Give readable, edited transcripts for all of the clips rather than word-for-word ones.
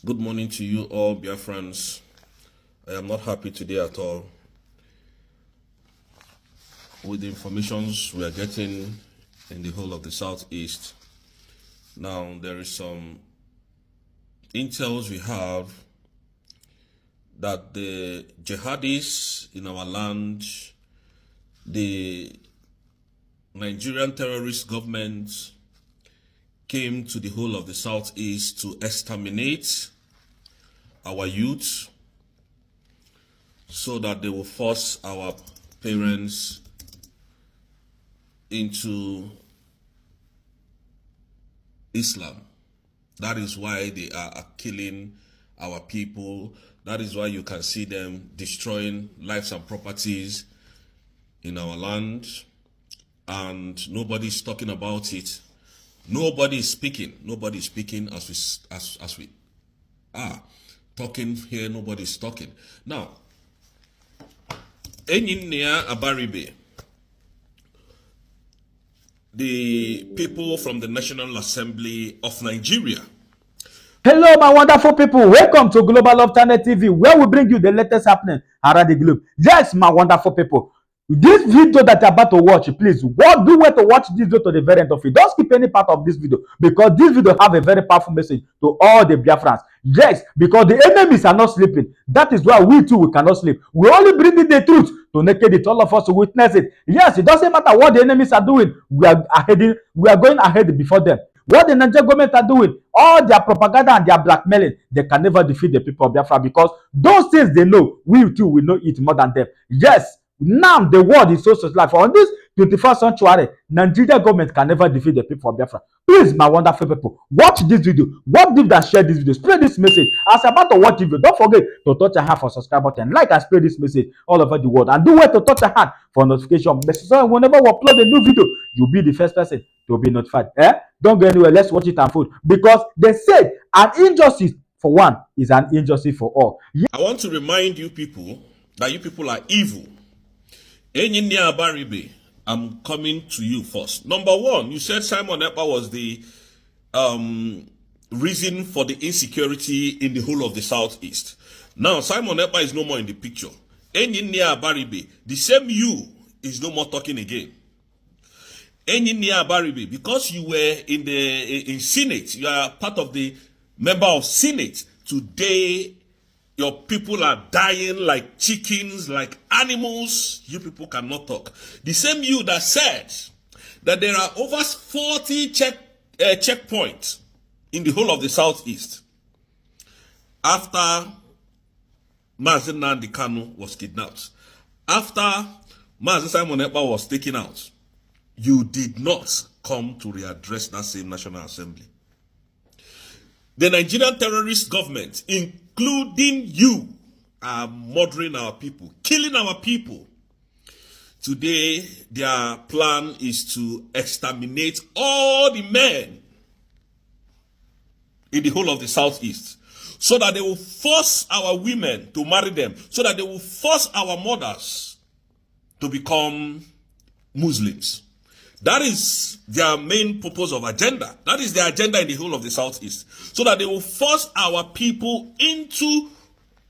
Good morning to you all, Biafrans. I am not happy today at all with the informations we are getting in the whole of the Southeast. Now, there is some intels we have that the jihadis in our land, the Nigerian terrorist government came to the whole of the Southeast to exterminate our youth so that they will force our parents into Islam. That is why they are killing our people. That is why you can see them destroying lives and properties in our land, and nobody's talking about it. Nobody is speaking. Nobody is speaking as we are talking here. Nobody is talking. Now, Enyinnea Abaribe, the people from the National Assembly of Nigeria. Hello, my wonderful people. Welcome to Global Alternate TV, where we bring you the latest happening around the globe. Yes, my wonderful people. This video that you're about to watch, please, do wait to watch this video to the very end of it. Don't skip any part of this video, because this video have a very powerful message to all the Biafrans. Yes, because the enemies are not sleeping. That is why we too, we cannot sleep. We only bring in the truth to naked it, all of us to witness it. Yes, it doesn't matter what the enemies are doing. We are going ahead before them. What the Nigerian government are doing, all their propaganda and their blackmailing, they can never defeat the people of Biafra, because those things they know, we too will know it more than them. Yes, now the world is so socialized. On this 21st century, Nigeria government can never defeat the people of Biafra. Please, my wonderful people, watch this video. What if that share this video? Spread this message. As about to watch the video, don't forget to touch a hand for subscribe button, like and spread this message all over the world. And do wait to touch a hand for notification. So whenever we upload a new video, you'll be the first person to be notified. Don't go anywhere. Let's watch it unfold. Because they said an injustice for one is an injustice for all. I want to remind you people that you people are evil. Enyinnea Abaribe, I'm coming to you first. Number one, you said Simon Ekpa was the reason for the insecurity in the whole of the Southeast. Now, Simon Ekpa is no more in the picture. Enyinnea Abaribe, the same you is no more talking again. Enyinnea Abaribe, because you were in Senate, you are part of the member of Senate. Today, your people are dying like chickens, like animals. You people cannot talk. The same you that said that there are over 40 checkpoints in the whole of the Southeast after Mazi Nnamdi Kanu was kidnapped, after Mazi Simon Ekpa was taken out, you did not come to readdress that same National Assembly. The Nigerian terrorist government, including you, are murdering our people, killing our people. Today, their plan is to exterminate all the men in the whole of the Southeast, so that they will force our women to marry them, so that they will force our mothers to become Muslims. That is their main purpose of agenda. That is their agenda in the whole of the Southeast. So that they will force our people into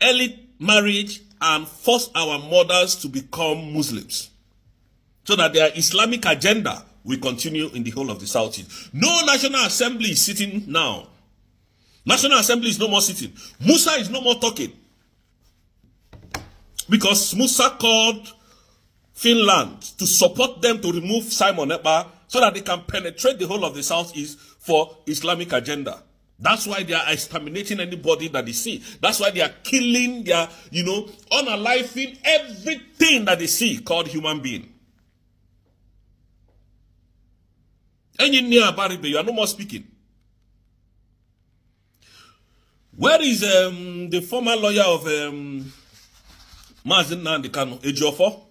early marriage and force our mothers to become Muslims. So that their Islamic agenda will continue in the whole of the Southeast. No National Assembly is sitting now. National Assembly is no more sitting. Musa is no more talking. Because Musa called Finland to support them to remove Simon Ekpa so that they can penetrate the whole of the Southeast for Islamic agenda. That's why they are exterminating anybody that they see. That's why they are killing, they are, unaliving everything that they see called human being. Enyinnea Abaribe, you are no more speaking. Where is the former lawyer of Mazi Nnamdi Kanu, Ejiofor?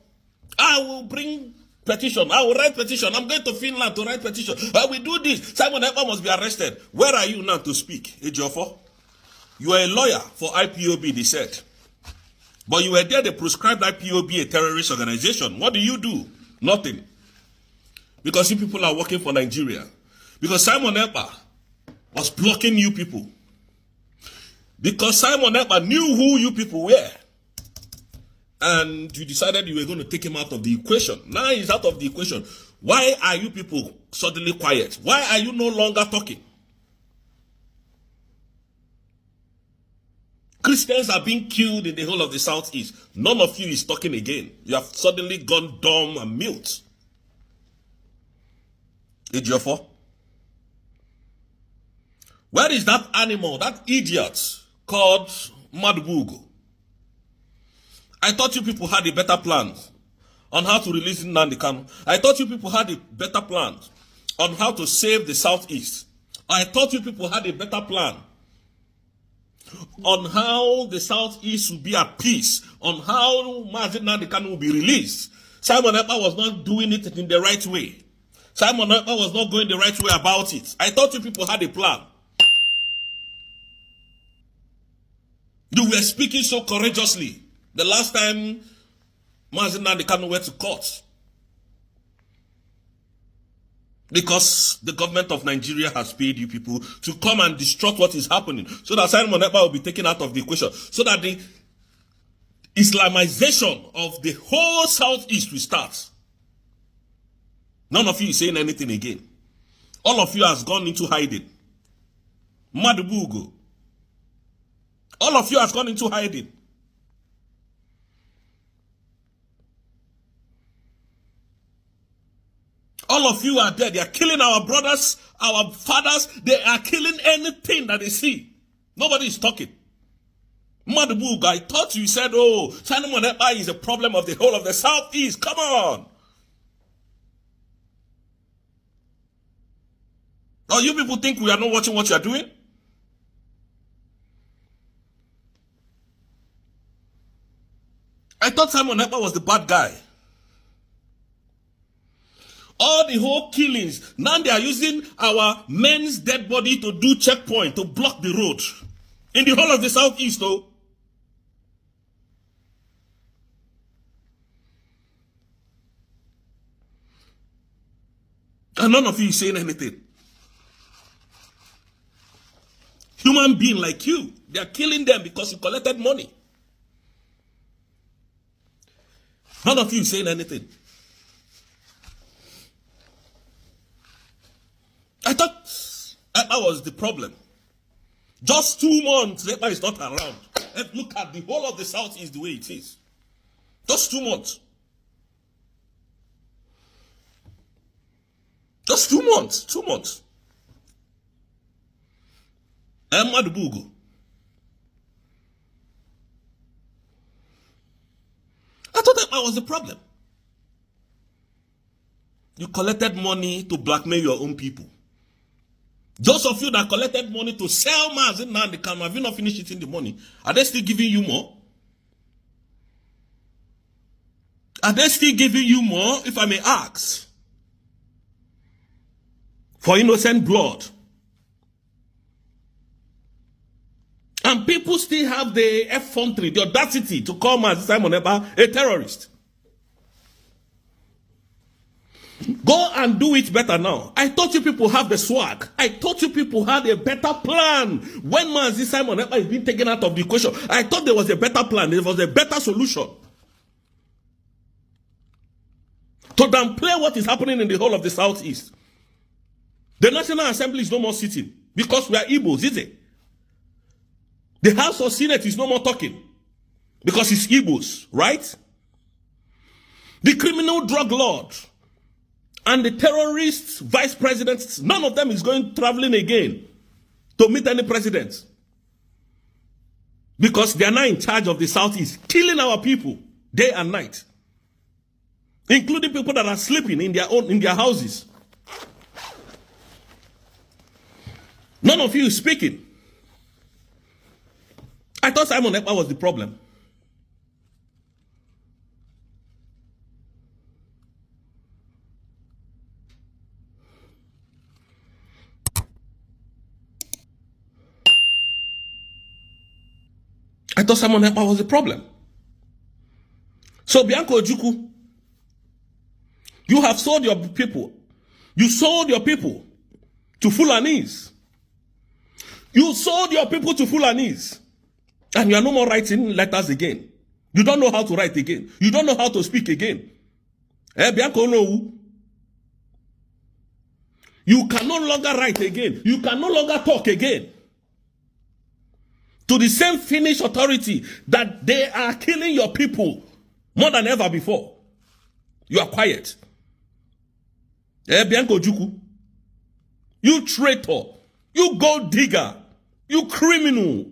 I will bring petition. I will write petition. I'm going to Finland to write petition. I will do this. Simon Ekpa must be arrested. Where are you now to speak, Ejiofor? You are a lawyer for IPOB, they said. But you were there, they prescribed IPOB a terrorist organization. What do? Nothing. Because you people are working for Nigeria. Because Simon Ekpa was blocking you people. Because Simon Ekpa knew who you people were. And you decided you were going to take him out of the equation. Now he's out of the equation. Why are you people suddenly quiet? Why are you no longer talking? Christians are being killed in the whole of the Southeast. None of you is talking again. You have suddenly gone dumb and mute. Ejiofor. Where is that animal, that idiot called Madubugo? I thought you people had a better plan on how to release Nnamdi Kanu. I thought you people had a better plan on how to save the Southeast. I thought you people had a better plan on how the Southeast will be at peace, on how Nnamdi Kanu will be released. Simon Ekpa was not doing it in the right way. Simon Ekpa was not going the right way about it. I thought you people had a plan. You were speaking so courageously the last time Nnamdi Kanu went to court. Because the government of Nigeria has paid you people to come and disrupt what is happening. So that Simon Ekpa will be taken out of the equation. So that the Islamization of the whole Southeast will start. None of you is saying anything again. All of you has gone into hiding. Madubugo. All of you has gone into hiding. All of you are dead. They are killing our brothers, our fathers. They are killing anything that they see. Nobody is talking. Madubugo, I thought you said, oh, Simon Ekpa is a problem of the whole of the Southeast. Come on. Or you people think we are not watching what you are doing? I thought Simon Ekpa was the bad guy. All the whole killings, now they are using our men's dead body to do checkpoint, to block the road. In the whole of the Southeast, though. And none of you is saying anything. Human being like you, they are killing them because you collected money. None of you is saying anything. I thought that was the problem. Just 2 months, Ekpa is not around. Let's look at the whole of the Southeast the way it is. Just 2 months. Just 2 months. 2 months. Madubugo. I thought that was the problem. You collected money to blackmail your own people. Those of you that collected money to sell Nnamdi Kanu, have you not finished eating the money? Are they still giving you more? Are they still giving you more, if I may ask? For innocent blood. And people still have the effrontery, the audacity to call Simon Ekpa a terrorist. Go and do it better now. I thought you people have the swag. I thought you people had a better plan. When Simon Ekpa is being taken out of the equation, I thought there was a better plan. There was a better solution. To downplay what is happening in the whole of the Southeast. The National Assembly is no more sitting because we are Igbos, is it? The House of Senate is no more talking because it's Igbos, right? The criminal drug lord and the terrorist vice presidents, none of them is going traveling again to meet any president. Because they are now in charge of the Southeast, killing our people day and night. Including people that are sleeping in their houses. None of you is speaking. I thought Simon Ekpa was the problem. I thought Simon Ekpa was the problem. So Bianco Ojukwu, you have sold your people. You sold your people to Fulanese. You sold your people to Fulanese. And you are no more writing letters again. You don't know how to write again. You don't know how to speak again. You can no longer write again. You can no longer talk again. To the same Finnish authority that they are killing your people more than ever before. You are quiet. You traitor. You gold digger. You criminal.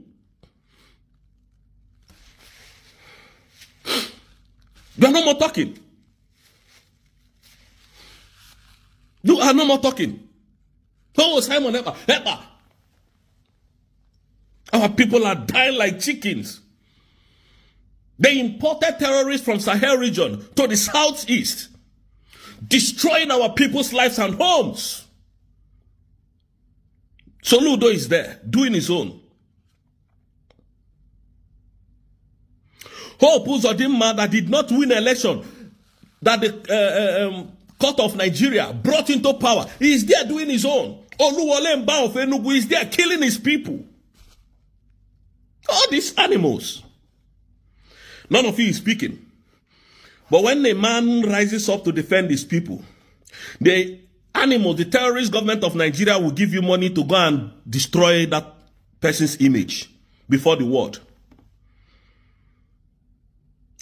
You are no more talking. You are no more talking. Oh, Simon Ekpa. Our people are dying like chickens. They imported terrorists from Sahel region to the southeast, destroying our people's lives and homes. Soludo is there, doing his own. Hope Uzodinma, that did not win election, that the court of Nigeria brought into power, he is there doing his own. Oluwole Mba of Enugu is there killing his people. All these animals. None of you is speaking. But when a man rises up to defend his people, the animal, the terrorist government of Nigeria will give you money to go and destroy that person's image before the world.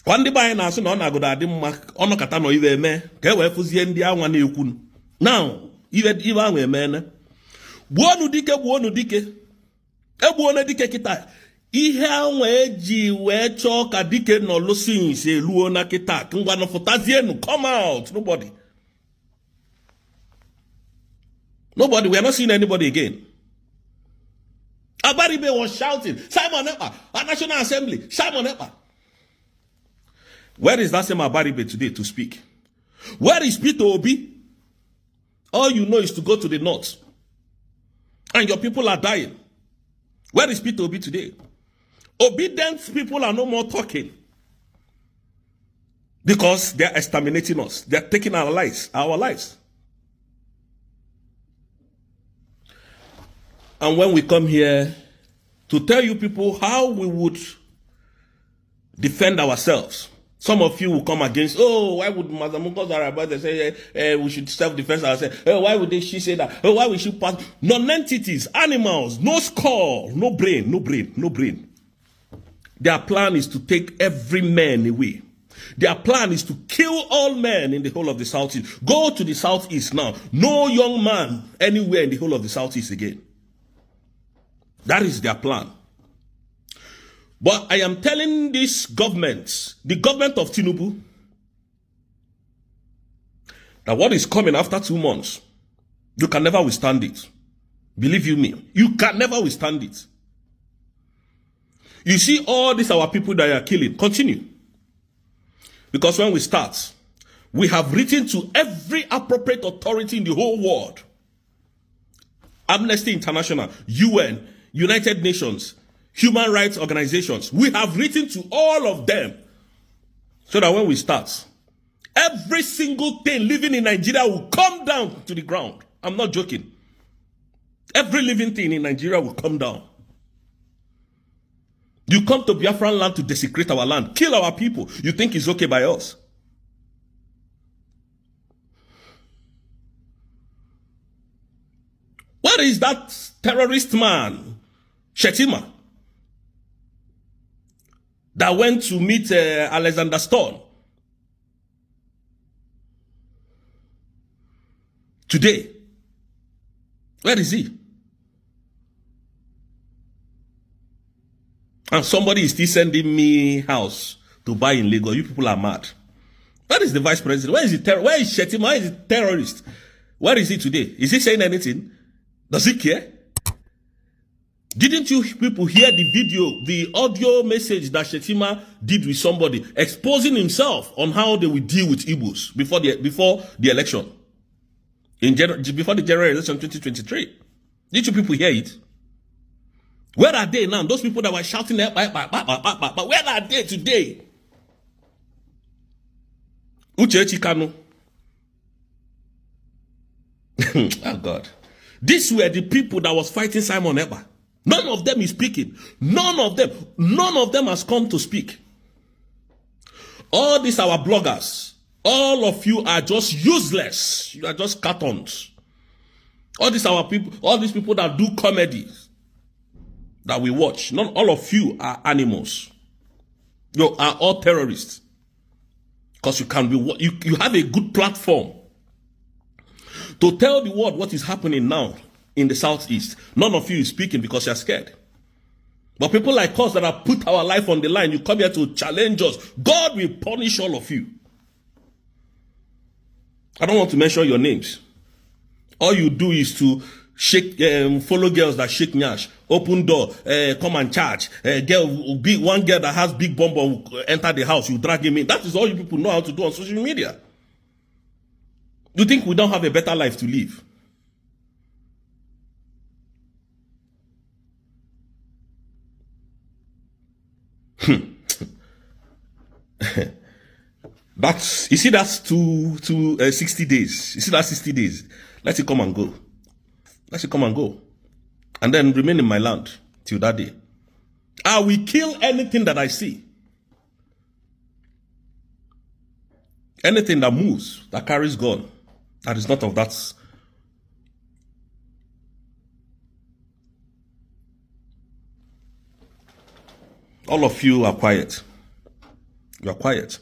Now, ihe anwe ji wee chọọ ka dike no losins eluo na kita ngwa no futazienu come out. Nobody, we are not seeing anybody again. Abaribe was shouting, Simon Ekpa, at National Assembly, Simon Ekpa. Where is that same Abaribe today to speak? Where is Peter Obi? All you know is to go to the north. And your people are dying. Where is Peter Obi today? Obedient people are no more talking. Because they are exterminating us. They are taking our lives. And when we come here to tell you people how we would defend ourselves, some of you will come against, oh, why would Mazamukos Arabas say we should self-defense ourselves? Why would she say that? Why would she pass? Non-entities, animals, no skull, no brain. Their plan is to take every man away. Their plan is to kill all men in the whole of the southeast. Go to the southeast now. No young man anywhere in the whole of the southeast again. That is their plan. But I am telling this government, the government of Tinubu, that what is coming after 2 months, you can never withstand it. Believe you me, you can never withstand it. You see all these our people that are killing, continue. Because when we start, we have written to every appropriate authority in the whole world. Amnesty International, UN, United Nations, human rights organizations. We have written to all of them so that when we start, every single thing living in Nigeria will come down to the ground. I'm not joking. Every living thing in Nigeria will come down. You come to Biafra land to desecrate our land, kill our people. You think it's okay by us? Where is that terrorist man, Shetima, that went to meet Alexander Stone today? Where is he? And somebody is still sending me house to buy in Lagos. You people are mad. Where is the vice president? Where is the where is Shetima? Where is the terrorist? Where is he today? Is he saying anything? Does he care? Didn't you people hear the video, the audio message that Shetima did with somebody exposing himself on how they will deal with Igbos before the election? Before the general election 2023. Did you people hear it? Where are they now? Those people that were shouting, where are they today? Uchechi Kanu. Oh God. These were the people that was fighting Simon Ekpa. None of them is speaking. None of them has come to speak. All these our bloggers, all of you are just useless. You are just cartons. All these our people, all these people that do comedy that we watch, not all of you are animals. You are all terrorists. Because you can be, you have a good platform to tell the world what is happening now in the Southeast. None of you is speaking because you're scared. But people like us that have put our life on the line, you come here to challenge us. God will punish all of you. I don't want to mention your names. All you do is to shake, follow girls that shake nyash, open door, come and charge. One girl that has big bum will enter the house, you drag him in. That is all you people know how to do on social media. You think we don't have a better life to live? That's, you see, that's to 60 days. You see that 60 days. Let it come and go. Let it come and go. And then remain in my land till that day. I will kill anything that I see. Anything that moves, that carries gun, that is not of that. All of you are quiet. You are quiet.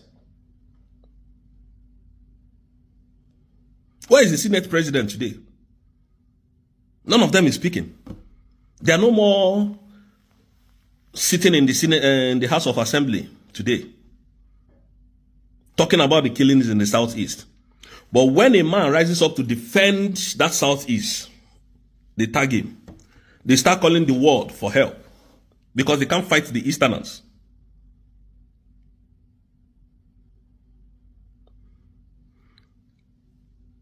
Where is the Senate president today? None of them is speaking. They are no more sitting in the Senate, in the House of Assembly today, talking about the killings in the Southeast. But when a man rises up to defend that Southeast, they tag him. They start calling the world for help because they can't fight the Easterners.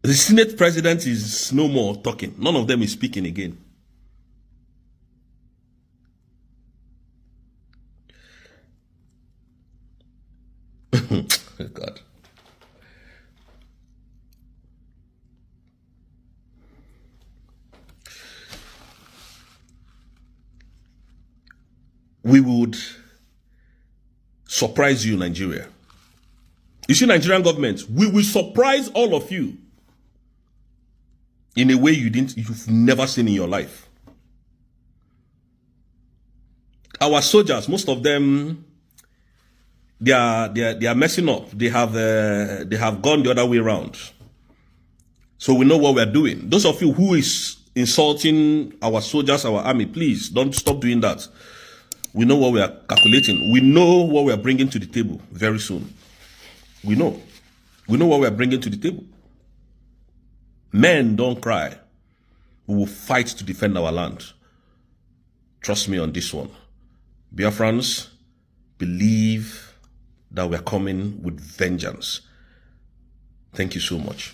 The Senate president is no more talking. None of them is speaking again. God. We would surprise you, Nigeria. You see, Nigerian government, we will surprise all of you in a way you've never seen in your life. Our soldiers, most of them, they are messing up. They have gone the other way around. So we know what we're doing. Those of you who is insulting our soldiers, our army, please don't stop doing that. We know what we are calculating. We know what we are bringing to the table very soon. We know what we are bringing to the table. Men don't cry. We will fight to defend our land. Trust me on this one. Biafrans, believe that we are coming with vengeance. Thank you so much.